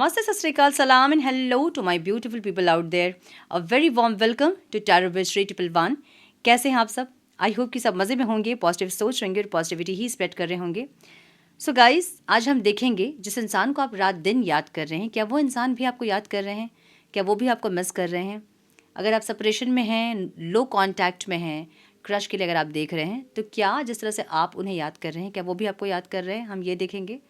Namaste, Sat Sri Akal, Salam and hello to my beautiful people out there. A very warm welcome to Tarot Wish 311. कैसे हैं आप सब? I hope कि सब मज़े में होंगे, पॉजिटिव सोच रहेंगे और पॉजिटिविटी ही स्प्रेड कर रहे होंगे. सो गाइस, आज हम देखेंगे जिस इंसान को आप रात दिन याद कर रहे हैं, क्या वो इंसान भी आपको याद कर रहे हैं? क्या वो भी आपको मिस कर रहे हैं? अगर आप सेपरेशन में हैं, लो कॉन्टैक्ट में हैं, क्रश के लिए अगर आप देख रहे हैं, तो क्या जिस तरह से आप उन्हें याद कर रहे हैं, क्या वो भी आपको याद कर रहे हैं? हम ये देखेंगे.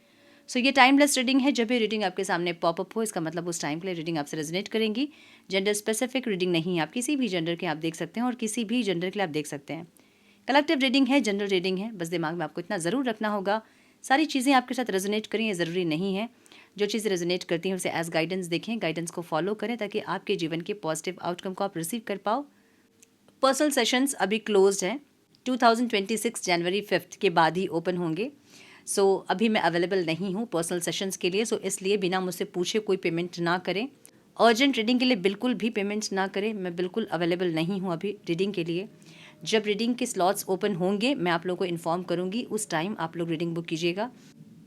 सो ये टाइमलेस रीडिंग है. जब भी रीडिंग आपके सामने पॉपअप हो, इसका मतलब उस टाइम के लिए रीडिंग आपसे रेजोनेट करेंगी. जेंडर स्पेसिफिक रीडिंग नहीं है, आप किसी भी जेंडर के आप देख सकते हैं और किसी भी जेंडर के लिए आप देख सकते हैं. कलेक्टिव रीडिंग है, जनरल रीडिंग है. बस दिमाग में आपको इतना ज़रूर रखना होगा, सारी चीज़ें आपके साथ रेजोनेट करें ये ज़रूरी नहीं है. जो चीज़ें रेजोनेट करती हैं उसे एज गाइडेंस देखें, गाइडेंस को फॉलो करें ताकि आपके जीवन के पॉजिटिव आउटकम को आप रिसीव कर पाओ. पर्सनल सेशंस अभी क्लोज्ड हैं. 2026 जनवरी 5 के बाद ही ओपन होंगे. सो अभी मैं अवेलेबल नहीं हूँ पर्सनल सेशंस के लिए. सो इसलिए बिना मुझसे पूछे कोई पेमेंट ना करें. अर्जेंट रीडिंग के लिए बिल्कुल भी पेमेंट ना करें. मैं बिल्कुल अवेलेबल नहीं हूँ अभी रीडिंग के लिए. जब रीडिंग के स्लॉट्स ओपन होंगे मैं आप लोगों को इन्फॉर्म करूँगी. उस टाइम आप लोग रीडिंग बुक कीजिएगा.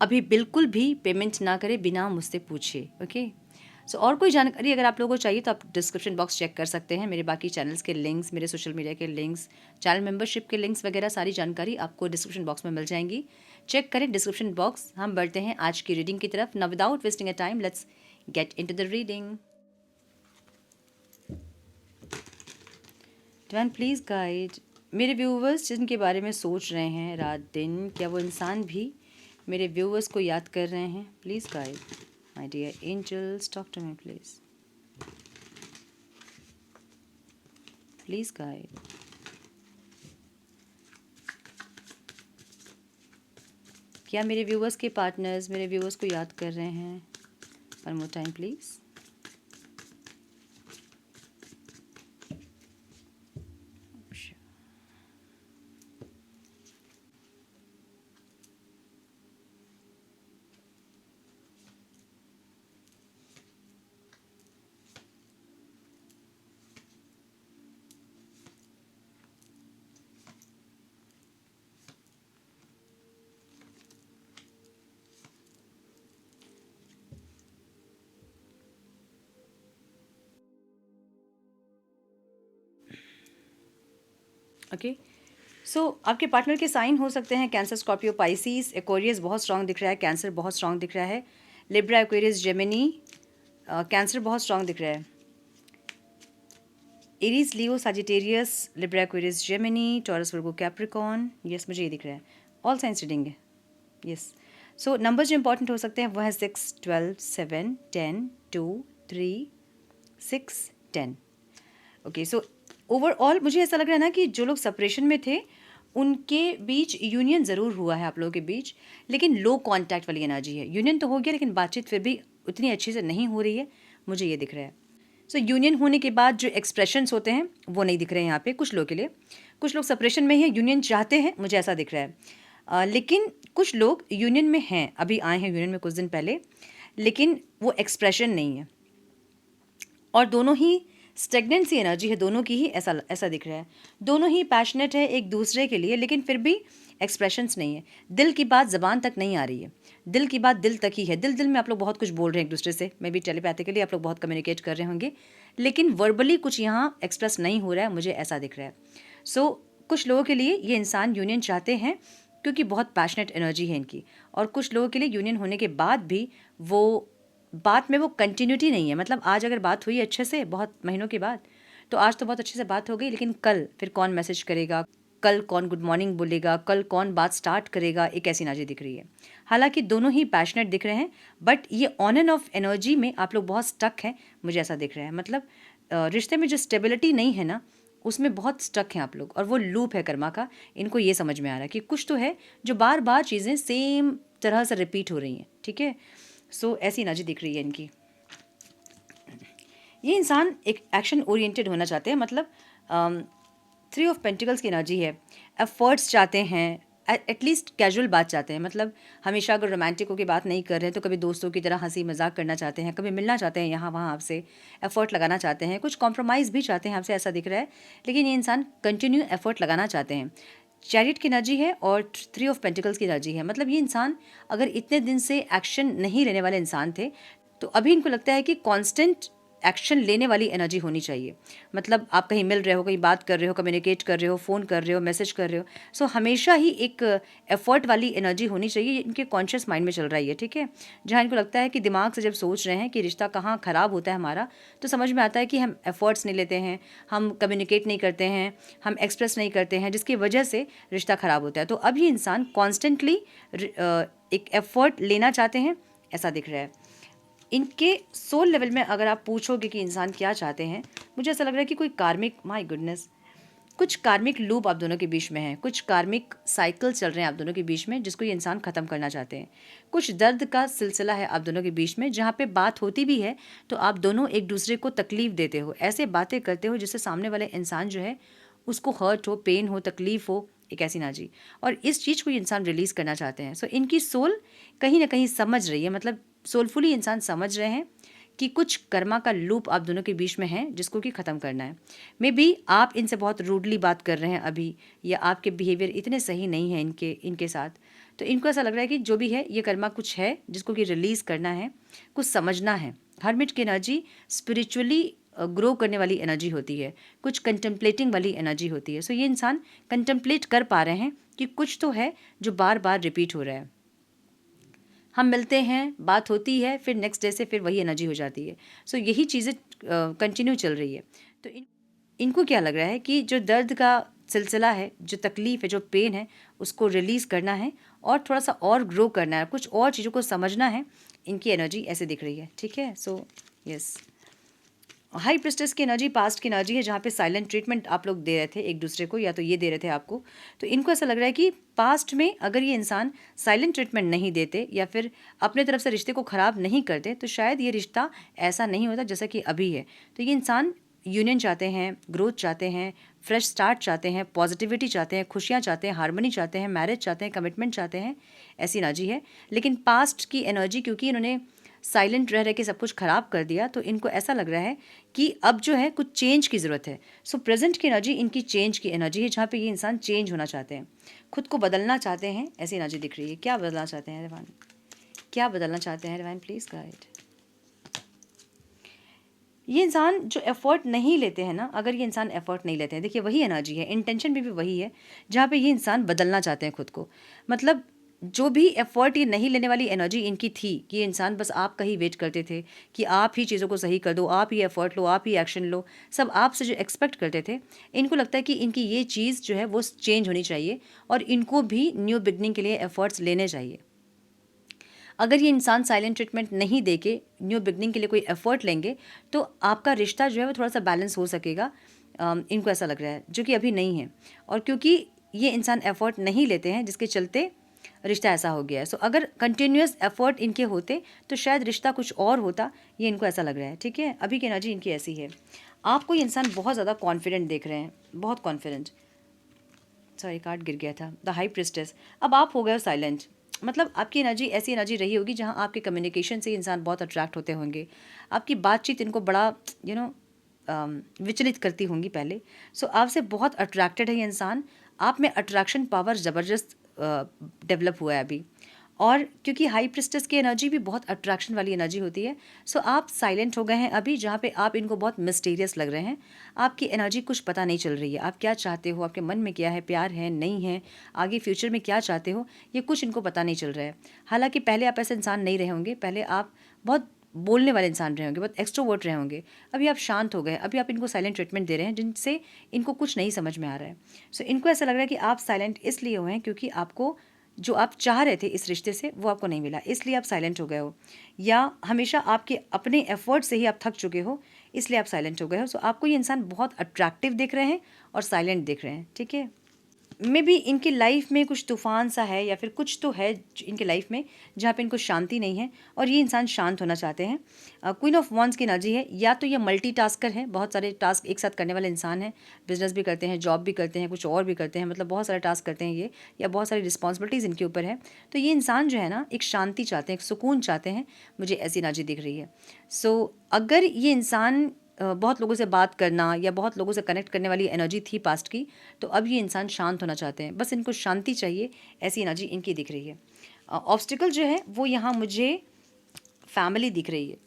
अभी बिल्कुल भी पेमेंट ना करें बिना मुझसे पूछे. ओके. सो और कोई जानकारी अगर आप लोगों को चाहिए तो आप डिस्क्रिप्शन बॉक्स चेक कर सकते हैं. मेरे बाकी चैनल्स के लिंक्स, मेरे सोशल मीडिया के लिंक्स, चैनल मेंबरशिप के लिंक्स वगैरह सारी जानकारी आपको डिस्क्रिप्शन बॉक्स में मिल जाएंगी. चेक करें डिस्क्रिप्शन बॉक्स. हम बढ़ते हैं आज की रीडिंग की तरफ. Now without wasting a time let's get into the reading. Divine please guide मेरे व्यूवर्स जिनके बारे में सोच रहे हैं रात दिन, क्या वो इंसान भी मेरे व्यूवर्स को याद कर रहे हैं? Please guide my dear angels, talk to me please. Please guide. क्या मेरे व्यूवर्स के पार्टनर्स मेरे व्यूवर्स को याद कर रहे हैं? One more time please. Okay. So आपके पार्टनर के साइन हो सकते हैं कैंसर, स्कॉर्पियो, पाइसिस, एक्वेरियस बहुत स्ट्रांग दिख रहा है. कैंसर बहुत स्ट्रांग दिख रहा है. Libra, Aquarius, Gemini. कैंसर बहुत स्ट्रांग दिख रहा है. Aries, Leo, Sagittarius, Libra, Aquarius, Gemini, Taurus, Virgo, Capricorn. Yes, मुझे ये दिख रहा है. ऑल साइंस रीडिंग है. यस. सो नंबर जो इंपॉर्टेंट हो सकते हैं वो है 6, 12, 7, 10, 2, 3, 6, 10. ओके. सो ओवरऑल मुझे ऐसा लग रहा है ना कि जो लोग सेपरेशन में थे उनके बीच यूनियन ज़रूर हुआ है आप लोगों के बीच, लेकिन लो कांटेक्ट वाली एनर्जी है. यूनियन तो हो गया लेकिन बातचीत फिर भी उतनी अच्छी से नहीं हो रही है, मुझे ये दिख रहा है. सो यूनियन होने के बाद जो एक्सप्रेशंस होते हैं वो नहीं दिख रहे हैं यहाँ पे कुछ लोगों के लिए. कुछ लोग सेपरेशन में हैं, यूनियन चाहते हैं, मुझे ऐसा दिख रहा है. लेकिन कुछ लोग यूनियन में हैं, अभी आए हैं यूनियन में कुछ दिन पहले, लेकिन वो एक्सप्रेशन नहीं है. और दोनों ही स्टेगनेंट सी एनर्जी है दोनों की ही, ऐसा दिख रहा है. दोनों ही पैशनेट है एक दूसरे के लिए, लेकिन फिर भी एक्सप्रेशंस नहीं है. दिल की बात ज़बान तक नहीं आ रही है. दिल की बात दिल तक ही है. दिल दिल में आप लोग बहुत कुछ बोल रहे हैं एक दूसरे से. मे बी टेलीपैथिकली आप लोग बहुत कम्युनिकेट कर रहे होंगे, लेकिन वर्बली कुछ यहाँ एक्सप्रेस नहीं हो रहा है, मुझे ऐसा दिख रहा है. सो कुछ लोगों के लिए ये इंसान यूनियन चाहते हैं क्योंकि बहुत पैशनेट एनर्जी है इनकी. और कुछ लोगों के लिए यूनियन होने के बाद भी वो बात में वो कंटिन्यूटी नहीं है. मतलब आज अगर बात हुई अच्छे से बहुत महीनों के बाद, तो आज तो बहुत अच्छे से बात हो गई, लेकिन कल फिर कौन मैसेज करेगा, कल कौन गुड मॉर्निंग बोलेगा, कल कौन बात स्टार्ट करेगा, एक ऐसी एनर्जी दिख रही है. हालांकि दोनों ही पैशनेट दिख रहे हैं, बट ये ऑन एंड ऑफ एनर्जी में आप लोग बहुत स्टक हैं, मुझे ऐसा दिख रहा है. मतलब रिश्ते में जो स्टेबिलिटी नहीं है ना, उसमें बहुत स्टक हैं आप लोग. और वो लूप है कर्मा का. इनको ये समझ में आ रहा है कि कुछ तो है जो बार बार चीज़ें सेम तरह से रिपीट हो रही हैं. ठीक है. सो ऐसी एनर्जी दिख रही है इनकी. ये इंसान एक एक्शन ओरिएंटेड होना चाहते हैं. मतलब 3 ऑफ पेंटिकल्स की एनर्जी है. एफर्ट्स चाहते हैं, एटलीस्ट कैजुअल बात चाहते हैं. मतलब हमेशा अगर रोमांटिक होकर बात नहीं कर रहे हैं तो कभी दोस्तों की तरह हंसी मजाक करना चाहते हैं, कभी मिलना चाहते हैं यहाँ वहाँ आपसे, एफर्ट लगाना चाहते हैं, कुछ कॉम्प्रोमाइज़ भी चाहते हैं आपसे, ऐसा दिख रहा है. लेकिन ये इंसान कंटिन्यू एफर्ट लगाना चाहते हैं. चैरिट की एनर्जी है और 3 ऑफ पेंटिकल्स की एनर्जी है. मतलब ये इंसान अगर इतने दिन से एक्शन नहीं लेने वाले इंसान थे तो अभी इनको लगता है कि कांस्टेंट एक्शन लेने वाली एनर्जी होनी चाहिए। मतलब आप कहीं मिल रहे हो, कहीं बात कर रहे हो, कम्युनिकेट कर रहे हो, फ़ोन कर रहे हो, मैसेज कर रहे हो, सो हमेशा ही एक एफर्ट वाली एनर्जी होनी चाहिए। ये इनके कॉन्शियस माइंड में चल रहा है ये, ठीक है। जहाँ इनको लगता है कि दिमाग से जब सोच रहे हैं कि रिश्ता कहाँ ख़राब होता है हमारा, तो समझ में आता है कि हम एफर्ट्स नहीं लेते हैं, हम कम्युनिकेट नहीं करते हैं, हम एक्सप्रेस नहीं करते हैं, जिसकी वजह से रिश्ता ख़राब होता है। तो अब ये इंसान कॉन्स्टेंटली एक एफर्ट लेना चाहते हैं, ऐसा दिख रहा है। इनके सोल लेवल में अगर आप पूछोगे कि इंसान क्या चाहते हैं, मुझे ऐसा लग रहा है कि कोई कार्मिक, माय गुडनेस, कुछ कार्मिक लूप आप दोनों के बीच में है, कुछ कार्मिक साइकिल चल रहे हैं आप दोनों के बीच में, जिसको ये इंसान ख़त्म करना चाहते हैं। कुछ दर्द का सिलसिला है आप दोनों के बीच में, जहाँ पे बात होती भी है तो आप दोनों एक दूसरे को तकलीफ़ देते हो, ऐसे बातें करते हो जिससे सामने वाले इंसान जो है उसको हर्ट हो, पेन हो, तकलीफ़ हो, एक ऐसी ना जी। और इस चीज़ को ये इंसान रिलीज़ करना चाहते हैं। सो इनकी सोल कहीं ना कहीं समझ रही है, मतलब सोलफुली इंसान समझ रहे हैं कि कुछ कर्मा का लूप आप दोनों के बीच में है जिसको कि ख़त्म करना है। मे बी आप इनसे बहुत रूडली बात कर रहे हैं अभी, या आपके बिहेवियर इतने सही नहीं है इनके इनके साथ। तो इनको ऐसा लग रहा है कि जो भी है ये कर्मा कुछ है जिसको कि रिलीज़ करना है, कुछ समझना है। हर्मिट की एनर्जी स्पिरिचुअली ग्रो करने वाली एनर्जी होती है, कुछ कंटेम्पलेटिंग वाली एनर्जी होती है। सो ये इंसान कंटेम्पलेट कर पा रहे हैं कि कुछ तो है जो बार बार रिपीट हो रहा है। हम मिलते हैं, बात होती है, फिर नेक्स्ट डे से फिर वही एनर्जी हो जाती है। सो यही चीज़ें कंटिन्यू चल रही है। तो इनको क्या लग रहा है कि जो दर्द का सिलसिला है, जो तकलीफ़ है, जो पेन है, उसको रिलीज़ करना है और थोड़ा-सा और ग्रो करना है, कुछ और चीज़ों को समझना है। इनकी एनर्जी ऐसे दिख रही है, ठीक है। सो यस, हाई प्रिस्टेस की एनर्जी पास्ट की एनर्जी है, जहाँ पे साइलेंट ट्रीटमेंट आप लोग दे रहे थे एक दूसरे को, या तो ये दे रहे थे आपको। तो इनको ऐसा लग रहा है कि पास्ट में अगर ये इंसान साइलेंट ट्रीटमेंट नहीं देते या फिर अपने तरफ से रिश्ते को ख़राब नहीं करते, तो शायद ये रिश्ता ऐसा नहीं होता जैसा कि अभी है। तो ये इंसान यूनियन चाहते हैं, ग्रोथ चाहते हैं, फ्रेश स्टार्ट चाहते हैं, पॉजिटिविटी चाहते हैं, खुशियाँ चाहते हैं, हार्मनी चाहते हैं, मैरिज चाहते हैं, कमिटमेंट चाहते हैं, ऐसी एनर्जी है। लेकिन पास्ट की एनर्जी, क्योंकि इन्होंने साइलेंट रह के सब कुछ ख़राब कर दिया, तो इनको ऐसा लग रहा है कि अब जो है कुछ चेंज की ज़रूरत है। सो प्रेजेंट की एनर्जी इनकी चेंज की एनर्जी है, जहाँ पे ये इंसान चेंज होना चाहते हैं, खुद को बदलना चाहते हैं, ऐसी एनर्जी दिख रही है। क्या बदलना चाहते हैं रिवान, क्या बदलना चाहते हैं रिवान, प्लीज़ गाइड। ये इंसान जो एफर्ट नहीं लेते हैं ना, अगर ये इंसान एफर्ट नहीं लेते हैं, देखिए वही एनर्जी है, इंटेंशन भी वही है, जहाँ पे ये इंसान बदलना चाहते हैं खुद को। मतलब जो भी एफर्ट ये नहीं लेने वाली एनर्जी इनकी थी, कि ये इंसान बस आपका ही वेट करते थे कि आप ही चीज़ों को सही कर दो, आप ही एफर्ट लो, आप ही एक्शन लो, सब आपसे जो एक्सपेक्ट करते थे, इनको लगता है कि इनकी ये चीज़ जो है वो चेंज होनी चाहिए और इनको भी न्यू बिगनिंग के लिए एफर्ट्स लेने चाहिए। अगर ये इंसान साइलेंट ट्रीटमेंट नहीं देके न्यू बिगनिंग के लिए कोई एफर्ट लेंगे, तो आपका रिश्ता जो है वो थोड़ा सा बैलेंस हो सकेगा। इनको ऐसा लग रहा है, जो कि अभी नहीं है। और क्योंकि ये इंसान एफर्ट नहीं लेते हैं, जिसके चलते रिश्ता ऐसा हो गया है। सो अगर कंटिन्यूस एफर्ट इनके होते तो शायद रिश्ता कुछ और होता, ये इनको ऐसा लग रहा है, ठीक है। अभी की एनर्जी इनकी ऐसी है। आपको ये इंसान बहुत ज़्यादा कॉन्फिडेंट देख रहे हैं, बहुत कॉन्फिडेंट। सॉरी, कार्ड गिर गया था, द हाई प्रिस्टेस। अब आप हो गए हो साइलेंट, मतलब आपकी एनर्जी ऐसी एनर्जी रही होगी जहाँ आपके कम्युनिकेशन से इंसान बहुत अट्रैक्ट होते होंगे, आपकी बातचीत इनको बड़ा विचलित करती होंगी पहले। सो आपसे बहुत अट्रैक्टेड है ये इंसान, आप में अट्रैक्शन पावर ज़बरदस्त डेवलप हुआ है अभी। और क्योंकि हाई प्रिस्टेस की एनर्जी भी बहुत अट्रैक्शन वाली एनर्जी होती है, सो आप साइलेंट हो गए हैं अभी, जहाँ पे आप इनको बहुत मिस्टीरियस लग रहे हैं। आपकी एनर्जी कुछ पता नहीं चल रही है, आप क्या चाहते हो, आपके मन में क्या है, प्यार है नहीं है, आगे फ्यूचर में क्या चाहते हो, ये कुछ इनको पता नहीं चल रहा है। हालांकि पहले आप ऐसे इंसान नहीं रहे होंगे, पहले आप बहुत बोलने वाले इंसान रहे होंगे, बहुत एक्सट्रोवर्ट रहे होंगे। अभी आप शांत हो गए, अभी आप इनको साइलेंट ट्रीटमेंट दे रहे हैं, जिनसे इनको कुछ नहीं समझ में आ रहा है। सो इनको ऐसा लग रहा है कि आप साइलेंट इसलिए हुए हैं क्योंकि आपको जो आप चाह रहे थे इस रिश्ते से वो आपको नहीं मिला, इसलिए आप साइलेंट हो गए हो, या हमेशा आपके अपने एफर्ट से ही आप थक चुके हो, इसलिए आप साइलेंट हो गए हो। सो आपको ये इंसान बहुत अट्रैक्टिव देख रहे हैं और साइलेंट देख रहे हैं, ठीक है। मे बी इनकी लाइफ में कुछ तूफान सा है, या फिर कुछ तो है इनके लाइफ में जहाँ पे इनको शांति नहीं है और ये इंसान शांत होना चाहते हैं। क्वीन ऑफ वॉन्ड्स की एनर्जी है, या तो ये मल्टीटास्कर है, बहुत सारे टास्क एक साथ करने वाले इंसान हैं, बिजनेस भी करते हैं, जॉब भी करते हैं, कुछ और भी करते हैं, मतलब बहुत सारे टास्क करते हैं ये, या बहुत सारी रिस्पॉन्सिबिलिटीज़ इनके ऊपर है। तो ये इंसान जो है ना, एक शांति चाहते हैं, एक सुकून चाहते हैं, मुझे ऐसी एनर्जी दिख रही है। सो अगर ये इंसान बहुत लोगों से बात करना या बहुत लोगों से कनेक्ट करने वाली एनर्जी थी पास्ट की, तो अब ये इंसान शांत होना चाहते हैं, बस इनको शांति चाहिए, ऐसी एनर्जी इनकी दिख रही है। ऑब्स्टिकल जो है वो यहाँ मुझे फैमिली दिख रही है,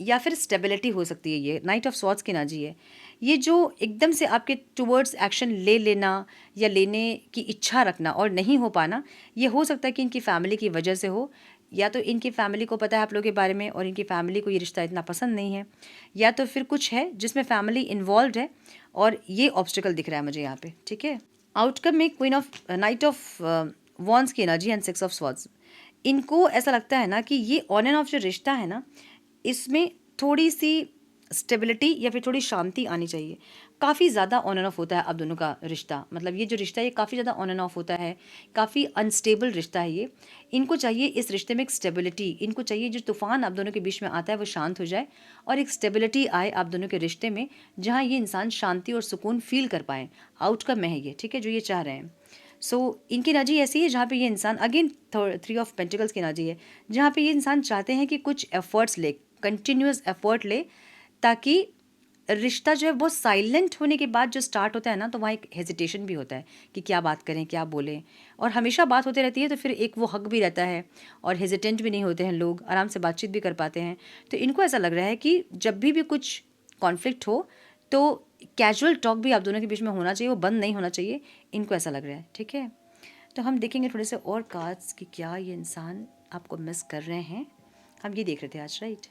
या फिर स्टेबिलिटी हो सकती है। ये नाइट ऑफ स्वॉर्ड्स की एनर्जी है। ये जो एकदम से आपके टुवर्ड्स एक्शन ले लेना या लेने की इच्छा रखना और नहीं हो पाना, ये हो सकता है कि इनकी फैमिली की वजह से हो, या तो इनकी फैमिली को पता है आप लोगों के बारे में और इनकी फैमिली को ये रिश्ता इतना पसंद नहीं है, या तो फिर कुछ है जिसमें फैमिली इन्वॉल्व है और ये ऑब्स्टिकल दिख रहा है मुझे यहाँ पे, ठीक है। आउटकम में queen of knight of wands की energy and six of swords. इनको ऐसा लगता है ना कि ये ऑन एंड ऑफ जो रिश्ता है ना, इसमें थोड़ी सी स्टेबिलिटी या फिर थोड़ी शांति आनी चाहिए। काफ़ी ज़्यादा ऑन एंड ऑफ होता है आप दोनों का रिश्ता, मतलब ये जो रिश्ता है ये काफ़ी ज़्यादा ऑन एंड ऑफ होता है, काफ़ी अनस्टेबल रिश्ता है ये। इनको चाहिए इस रिश्ते में एक स्टेबिलिटी, इनको चाहिए जो तूफान आप दोनों के बीच में आता है वो शांत हो जाए और एक स्टेबिलिटी आए आप दोनों के रिश्ते में, जहाँ ये इंसान शांति और सुकून फील कर पाएँ। आउटकम में है ये, ठीक है, जो ये चाह रहे हैं। सो इनकी एनर्जी ऐसी है जहाँ पे ये इंसान, अगेन थ्री ऑफ पेंटिकल्स की एनर्जी है, जहाँ पे ये इंसान चाहते हैं कि कुछ एफर्ट्स ले, कंटिन्यूअस एफर्ट ले, ताकि रिश्ता जो है वो साइलेंट होने के बाद जो स्टार्ट होता है ना, तो वहाँ एक हेजिटेशन भी होता है कि क्या बात करें, क्या बोलें, और हमेशा बात होती रहती है तो फिर एक वो हक भी रहता है और हेजिटेंट भी नहीं होते हैं लोग, आराम से बातचीत भी कर पाते हैं। तो इनको ऐसा लग रहा है कि जब भी कुछ कॉन्फ्लिक्ट हो तो कैजुअल टॉक भी आप दोनों के बीच में होना चाहिए, वो बंद नहीं होना चाहिए, इनको ऐसा लग रहा है, ठीक है। तो हम देखेंगे थोड़े से और कार्ड्स कि क्या ये इंसान आपको मिस कर रहे हैं। हम ये देख रहे थे आज, राइट।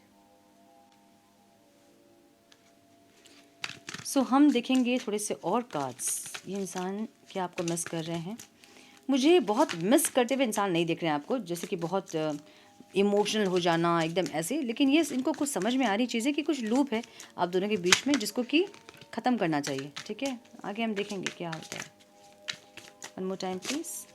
सो हम देखेंगे थोड़े से और कार्ड्स, ये इंसान क्या आपको मिस कर रहे हैं। मुझे बहुत मिस करते हुए इंसान नहीं दिख रहे हैं आपको, जैसे कि बहुत इमोशनल हो जाना एकदम ऐसे, लेकिन ये इनको कुछ समझ में आ रही चीज़ें कि कुछ लूप है आप दोनों के बीच में जिसको कि ख़त्म करना चाहिए, ठीक है। आगे हम देखेंगे क्या होता है। One more time please.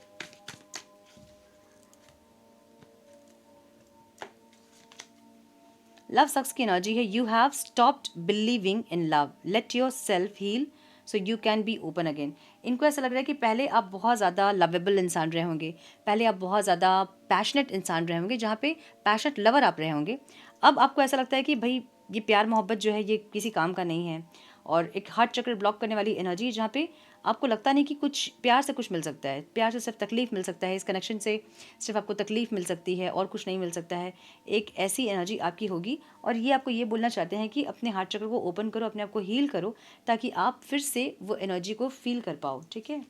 Love sucks की एनर्जी है। You have stopped believing in love, let yourself heal so you can be open again. इनको ऐसा लग रहा है कि पहले आप बहुत ज़्यादा लवेबल इंसान रहे होंगे, पहले आप बहुत ज़्यादा पैशनेट इंसान रहे होंगे, जहाँ पे पैशनेट लवर आप रहे होंगे। अब आपको ऐसा लगता है कि भाई ये प्यार मोहब्बत जो है ये किसी काम का नहीं है, और एक हार्ट चक्र ब्लॉक करने वाली एनर्जी, जहाँ पे आपको लगता नहीं कि कुछ प्यार से कुछ मिल सकता है, प्यार से सिर्फ तकलीफ़ मिल सकता है, इस कनेक्शन से सिर्फ आपको तकलीफ़ मिल सकती है और कुछ नहीं मिल सकता है। एक ऐसी एनर्जी आपकी होगी, और ये आपको ये बोलना चाहते हैं कि अपने हार्ट चक्र को ओपन करो, अपने आप को हील करो, ताकि आप फिर से वो एनर्जी को फील कर पाओ, ठीक है।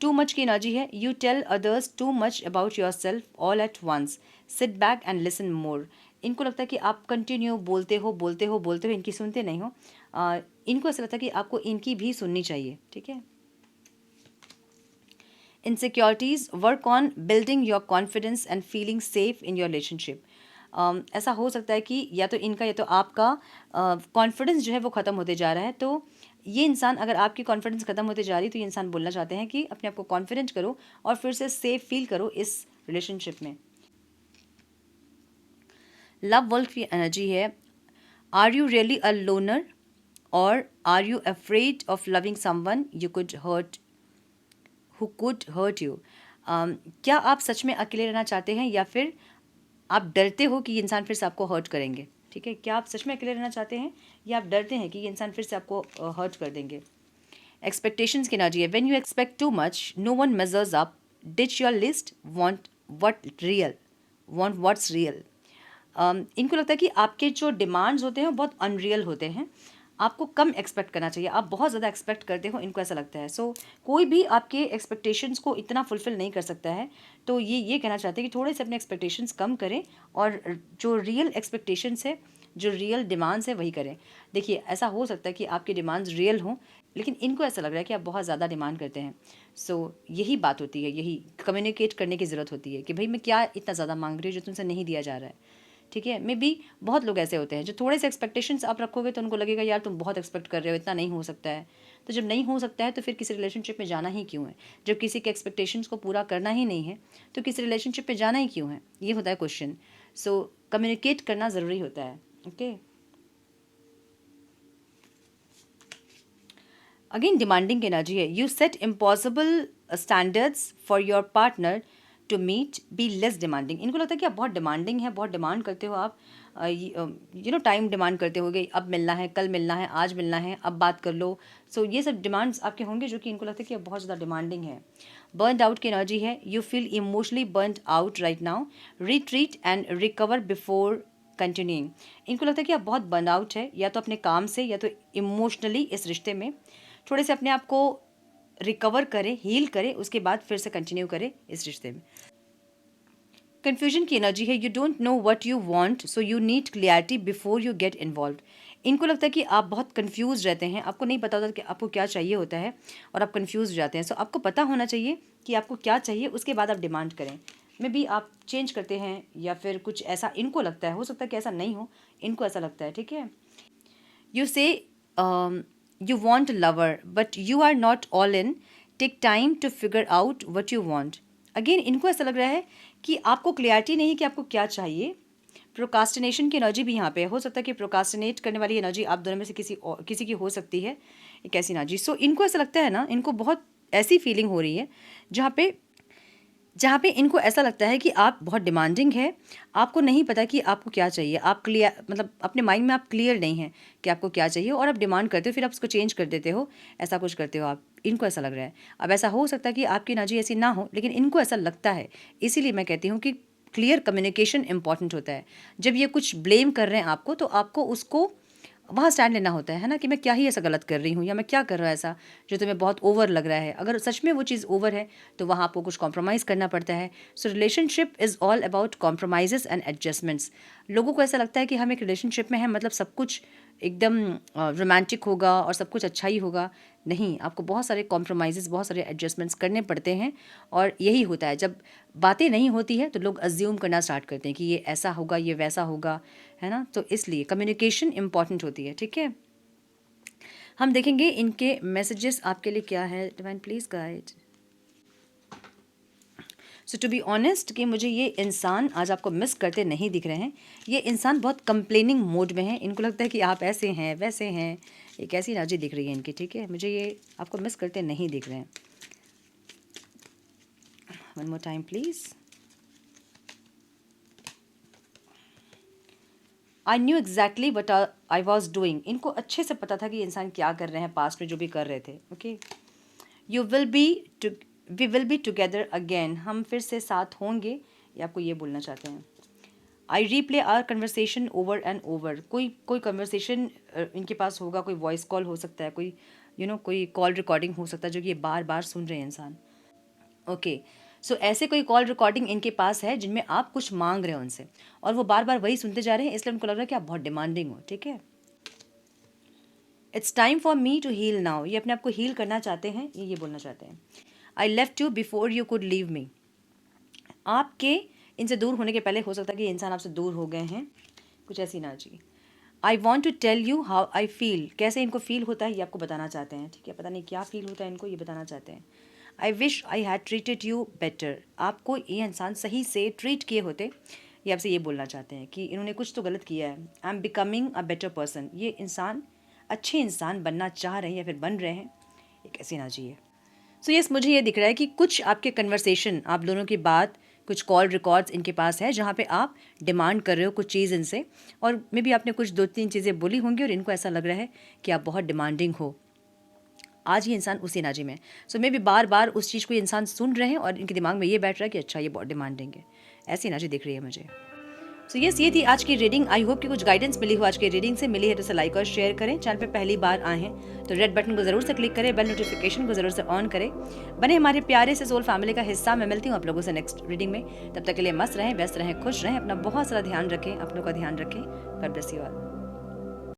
टू मच की एनर्जी है। You tell others too much about yourself all at once, sit back and listen more. इनको लगता है कि आप कंटिन्यू बोलते हो बोलते हो बोलते हो, इनकी सुनते नहीं हो। इनको ऐसा लगता है कि आपको इनकी भी सुननी चाहिए, ठीक है। Insecurities, work on building your confidence and feeling safe in your relationship. ऐसा हो सकता है कि या तो इनका या तो आपका कॉन्फिडेंस जो है वो ख़त्म होते जा रहा है। तो ये इंसान, अगर आपकी कॉन्फिडेंस ख़त्म होते जा रही है तो ये इंसान बोलना चाहते हैं कि अपने आप को कॉन्फिडेंट करो और फिर से सेफ फील करो इस रिलेशनशिप में। लव वुल्फ की एनर्जी है। Are you really a loner और are you afraid of loving someone you could hurt, who could hurt you. क्या आप सच में अकेले रहना चाहते हैं या फिर आप डरते हो कि ये इंसान फिर से आपको हर्ट करेंगे, ठीक है। क्या आप सच में अकेले रहना चाहते हैं या आप डरते हैं कि ये इंसान फिर से आपको हर्ट कर देंगे। एक्सपेक्टेशंस की एनर्जी है। When you expect too much no one measures up, ditch your list, want what's real. इनको लगता है कि आपके जो डिमांड्स होते हैं वो बहुत अनरियल होते हैं, आपको कम एक्सपेक्ट करना चाहिए, आप बहुत ज़्यादा एक्सपेक्ट करते हो, इनको ऐसा लगता है। सो कोई भी आपके एक्सपेक्टेशंस को इतना फुलफ़िल नहीं कर सकता है। तो ये कहना चाहते हैं कि थोड़े से अपने एक्सपेक्टेशंस कम करें और जो रियल एक्सपेक्टेशंस है, जो रियल डिमांड्स है वही करें। देखिए, ऐसा हो सकता है कि आपके डिमांड्स रियल हों, लेकिन इनको ऐसा लग रहा है कि आप बहुत ज़्यादा डिमांड करते हैं। सो यही बात होती है, यही कम्युनिकेट करने की ज़रूरत होती है कि भाई मैं क्या इतना ज़्यादा मांग रही हूँ जो तुमसे नहीं दिया जा रहा है, ठीक है। मे बी बहुत लोग ऐसे होते हैं जो थोड़े से एक्सपेक्टेशंस आप रखोगे तो उनको लगेगा यार तुम बहुत एक्सपेक्ट कर रहे हो, इतना नहीं हो सकता है। तो जब नहीं हो सकता है तो फिर किसी रिलेशनशिप में जाना ही क्यों है। जब किसी के एक्सपेक्टेशंस को पूरा करना ही नहीं है तो किसी रिलेशनशिप में जाना ही क्यों है, ये होता है क्वेश्चन। सो कम्युनिकेट करना ज़रूरी होता है, ओके। अगेन डिमांडिंग एनर्जी है। You set impossible standards for your partner to meet, be less demanding. इनको लगता है कि आप बहुत डिमांडिंग है, बहुत डिमांड करते हो आप, टाइम डिमांड करते होगे, अब मिलना है, कल मिलना है, आज मिलना है, अब बात कर लो। सो ये सब डिमांड्स आपके होंगे जो कि इनको लगता है कि आप बहुत ज़्यादा डिमांडिंग है। बर्नड आउट की एनर्जी है। You feel emotionally burned out right now, retreat and recover before continuing. इनको लगता है कि आप बहुत बर्नआउट है, या तो अपने काम से या तो इमोशनली इस रिश्ते में। थोड़े से अपने आप को रिकवर करें, हील करें, उसके बाद फिर से कंटिन्यू करें इस रिश्ते में। कन्फ्यूजन की एनर्जी है, you don't know what you want so you need clarity before you get involve. इनको लगता है कि आप बहुत कंफ्यूज रहते हैं, आपको नहीं पता होता कि आपको क्या चाहिए होता है और आप कंफ्यूज हो जाते हैं। सो आपको पता होना चाहिए कि आपको क्या चाहिए, उसके बाद आप डिमांड करें। मे बी आप चेंज करते हैं या फिर कुछ ऐसा इनको लगता है, हो सकता है कि ऐसा नहीं हो, इनको ऐसा लगता है, ठीक है। You say you want a lover, but you are not all in. Take time to figure out what you want. Again, इनको ऐसा लग रहा है कि आपको क्लियरिटी नहीं है कि आपको क्या चाहिए। प्रोकास्टिनेशन की एनर्जी भी यहाँ पे है। हो सकता है कि प्रोकास्टिनेट करने वाली एनर्जी आप दोनों में से किसी की हो सकती है, एक ऐसी एनर्जी। सो इनको ऐसा लगता है ना, इनको बहुत ऐसी फीलिंग हो रही है जहाँ पे इनको ऐसा लगता है कि आप बहुत डिमांडिंग है, आपको नहीं पता कि आपको क्या चाहिए, आप क्लियर मतलब अपने माइंड में आप क्लियर नहीं हैं कि आपको क्या चाहिए, और आप डिमांड करते हो, फिर आप उसको चेंज कर देते हो, ऐसा कुछ करते हो आप। इनको ऐसा लग रहा है। अब ऐसा हो सकता है कि आपकी एनर्जी ऐसी ना हो, लेकिन इनको ऐसा लगता है। इसीलिए मैं कहती हूँ कि क्लियर कम्युनिकेशन इंपॉर्टेंट होता है। जब ये कुछ ब्लेम कर रहे हैं आपको, तो आपको उसको वहाँ स्टैंड लेना होता है ना, कि मैं क्या ही ऐसा गलत कर रही हूँ, या मैं क्या कर रहा है ऐसा जो तुम्हें बहुत ओवर लग रहा है। अगर सच में वो चीज़ ओवर है तो वहाँ आपको कुछ कॉम्प्रोमाइज़ करना पड़ता है। So relationship is all about compromises and adjustments. लोगों को ऐसा लगता है कि हम एक रिलेशनशिप में हैं, मतलब सब कुछ एकदम रोमांटिक होगा और सब कुछ अच्छा ही होगा। नहीं, आपको बहुत सारे कॉम्प्रोमाइज़ेस, बहुत सारे एडजस्टमेंट्स करने पड़ते हैं। और यही होता है, जब बातें नहीं होती है तो लोग अज्यूम करना स्टार्ट करते हैं कि ये ऐसा होगा, ये वैसा होगा, है ना। तो इसलिए कम्युनिकेशन इंपॉर्टेंट होती है, ठीक है। हम देखेंगे इनके मैसेजेस आपके लिए क्या है। Divine please guide. So to be honest कि मुझे ये इंसान आज आपको मिस करते नहीं दिख रहे हैं। ये इंसान बहुत कंप्लेनिंग मोड में है, इनको लगता है कि आप ऐसे हैं वैसे हैं, एक ऐसी एनर्जी दिख रही है इनकी, ठीक है। मुझे ये आपको मिस करते नहीं दिख रहे हैं। One more time please. I knew exactly what I was doing. इनको अच्छे से पता था कि इंसान क्या कर रहे हैं, पास्ट में जो भी कर रहे थे। Okay, you will be we will be together again. हम फिर से साथ होंगे, ये आपको ये बोलना चाहते हैं। I replay our conversation over and over. कोई कन्वर्सेशन इनके पास होगा, कोई वॉइस कॉल हो सकता है, कोई कोई कॉल रिकॉर्डिंग हो सकता है जो कि ये बार बार सुन रहे हैं इंसान। ओके, सो ऐसे कोई कॉल रिकॉर्डिंग इनके पास है जिनमें आप कुछ मांग रहे हो उनसे, और वो बार बार वही सुनते जा रहे हैं, इसलिए उनको लग रहा है कि आप बहुत डिमांडिंग हो, ठीक है। It's time for me to heal now. ये अपने आप को हील करना चाहते हैं, ये बोलना चाहते हैं। I left you before you could leave me. आपके इनसे दूर होने के पहले हो सकता है कि इंसान आपसे दूर हो गए हैं, कुछ ऐसी energy. I want to tell you how I feel. कैसे इनको फील होता है ये आपको बताना चाहते हैं, ठीक है। पता नहीं क्या फील होता है इनको, ये बताना चाहते हैं। I wish I had treated you better. आपको ये इंसान सही से ट्रीट किए होते, ये आपसे ये बोलना चाहते हैं कि इन्होंने कुछ तो गलत किया है। I am becoming a better person. ये इंसान अच्छे इंसान बनना चाह रहे हैं या फिर बन रहे हैं, एक ऐसी एनर्जी है। सो यस, मुझे ये दिख रहा है कि कुछ आपके कन्वर्सेशन, आप दोनों की बात, कुछ कॉल रिकॉर्ड्स इनके पास है जहाँ पे आप डिमांड कर रहे हो कुछ चीज़ इनसे, और मे बी आपने कुछ 2-3 चीज़ें बोली होंगी और इनको ऐसा लग रहा है कि आप बहुत डिमांडिंग हो। आज ये इंसान उसी एनर्जी में। सो मे बी बार बार उस चीज़ को ये इंसान सुन रहे हैं और इनके दिमाग में ये बैठ रहा है कि अच्छा ये बहुत डिमांडिंग है, ऐसी एनर्जी दिख रही है मुझे। सो यस, ये थी आज की रीडिंग। आई होप कि कुछ गाइडेंस मिली हो आज की रीडिंग से। मिली है तो इसे लाइक और शेयर करें। चैनल पे पहली बार आए हैं तो रेड बटन को ज़रूर से क्लिक करें, बेल नोटिफिकेशन को ज़रूर से ऑन करें। बने हमारे प्यारे से सोल फैमिली का हिस्सा। मैं मिलती हूँ आप लोगों से नेक्स्ट रीडिंग में। तब तक के लिए मस्त रहें, व्यस्त रहें, खुश रहें, अपना बहुत सारा ध्यान रखें, अपनों का ध्यान रखें। God bless you all.